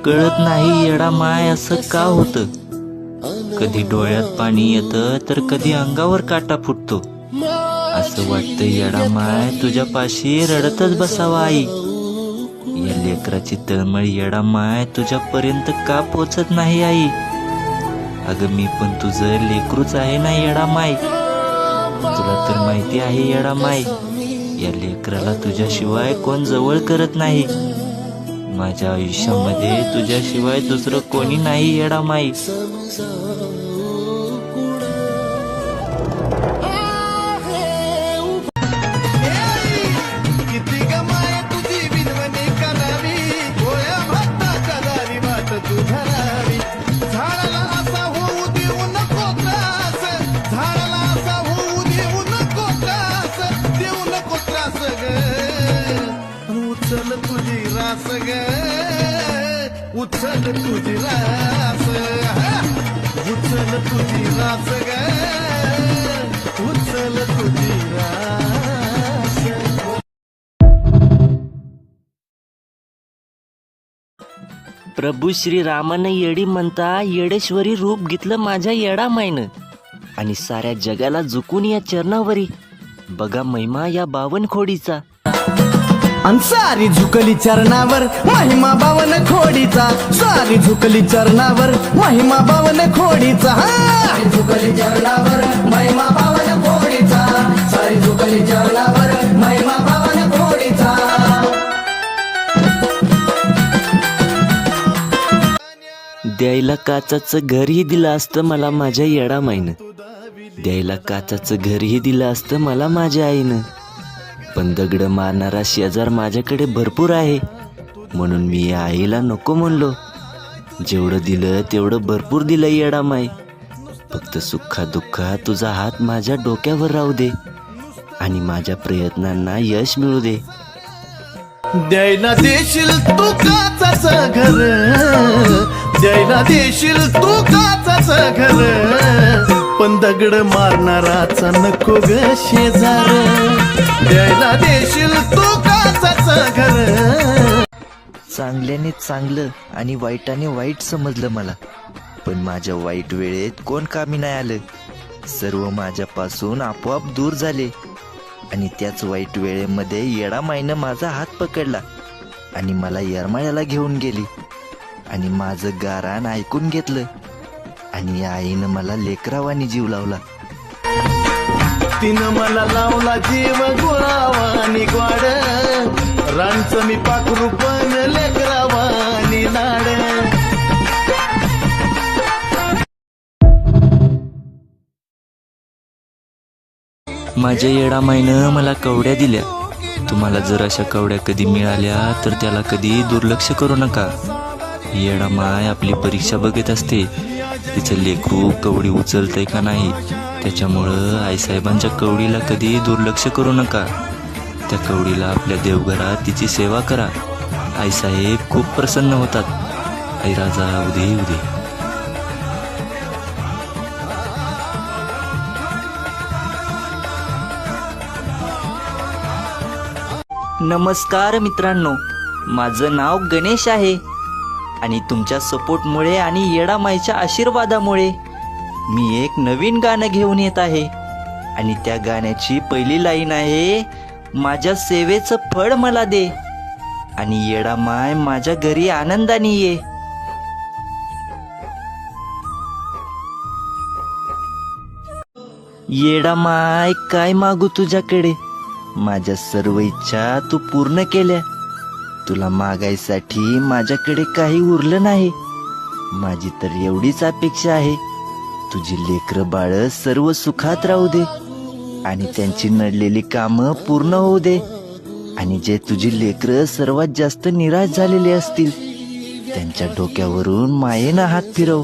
कळत नाही येडा माय असं का होतं. कधी डोळ्यात पाणी येतं तर कधी अंगावर काटा फुटतो. असं वाटतं येडा माय तुझ्यापाशी रडतच बसावा आई. या लेकराची तळमळ येडा माय तुझ्यापर्यंत का पोचत नाही आई. अगं मी पण तुझं लेकरूच आहे ना येडा माय. तुला तर माहिती आहे येडा माय, या लेकराला तुझ्याशिवाय कोण जवळ करत नाही. माझ्या आयुष्यामध्ये तुझ्याशिवाय दुसरं कोणी नाही येडा माई. उचल तुझी रास, उचल तुझी रास ग, उचल तुझी रास. प्रभू श्रीरामानं येडी म्हणता येडेश्वरी रूप घेतलं माझ्या येडा मायनं. आणि साऱ्या जगाला झुकून या चरणावरी बघा महिमा या 52 खोडीचा. सारी झुकली चरणावर महिमा 52 खोडीचा. सारी झुकली चरणावर महिमा 52 खोडीचा. झुकली चरणावर महिमा 52 खोडीचा. सारी झुकली चरणावर महिमा 52 खोडीचा. द्यायला काचाचं घरही दिलं असतं मला माझ्या येडा माईनं. द्यायला काचाचं घरही दिलं असतं मला माझ्या आईनं. पण दगड मारणारा शेजार माझ्याकडे भरपूर आहे, म्हणून मी या आईला नको म्हणलो. जेवढं दिलं तेवढं भरपूर दिलं येडा माय. फक्त सुखा दुःखात तुझा हात माझ्या डोक्यावर राहू दे आणि माझ्या प्रयत्नांना यश मिळू दे. द्यायला देशील तू काचाचं घर, द्यायला देशील तू काचाचं घर, पण दगड मारणाराचा नको ग शेजार. द्यायला देशील तू काचाचं घर. चांगल्याने चांगलं आणि वाईटाने वाईट समजलं मला, पण माझ्या वाईट वेळेत कोण कामी नाही आलं. सर्व माझ्यापासून आपोआप दूर झाले. आणि त्याच वाईट वेळेमध्ये येडा माईनं माझा हात पकडला आणि मला येरमाळ्याला घेऊन गेली आणि माझं गाराण ऐकून घेतलं. आणि या आईनं मला लेकरावानी जीव लावला. तिनं मला लावला जीव गोळावानी ग्वाड, रांचं मी पाखरू पण लेकरावानी लाड. माझ्या येडा माईनं मला कवड्या दिल्या. तुम्हाला जर अशा कवड्या कधी मिळाल्या तर त्याला कधी दुर्लक्ष करू नका. येडा माय आपली परीक्षा बघत असते, तिचं लेकरू कवडी उचलतंय का नाही. त्याच्यामुळं आईसाहेबांच्या कवडीला कधी दुर्लक्ष करू नका. त्या कवडीला आपल्या देवघरात तिची सेवा करा. आईसाहेब खूप प्रसन्न होतात. आई राजा उदे उदे. नमस्कार मित्रांनो, माझं नाव गणेश आहे आणि तुमच्या सपोर्टमुळे आणि येडामाईच्या आशीर्वादामुळे मी एक नवीन गाणं घेऊन येत आहे. आणि त्या गाण्याची पहिली लाईन आहे, माझ्या सेवेचं फळ मला दे आणि येडामाय माझ्या घरी आनंदाने ये. येडामाय काय मागू तुझ्याकडे, माझ्या सर्व इच्छा तू पूर्ण केल्या. तुला मागायसाठी माझ्याकडे काही उरलं नाही. माझी तर एवढीच अपेक्षा आहे, तुझी लेकरं बाळ सर्व सुखात राहू दे आणि त्यांची नडलेली कामं पूर्ण होऊ दे. आणि जे तुझी लेकरं सर्वात जास्त निराश झालेली असतील त्यांच्या डोक्यावरून मायेनं हात फिरव.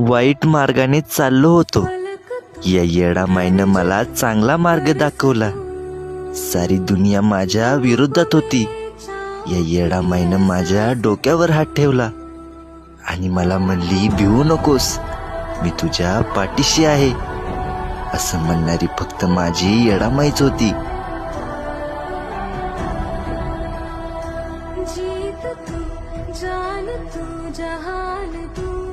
वाईट मार्गाने चाललो होतो, या येडा माईनं मला चांगला मार्ग दाखवला. सारी दुनिया माझ्या विरोधात होती, या येडा माईनं माझ्या डोक्यावर हात ठेवला आणि मला म्हणली भिवू नकोस, मी तुझ्या पाठीशी आहे असं म्हणणारी फक्त माझी येडामाईच होती. जीत तू जान तू जहान तू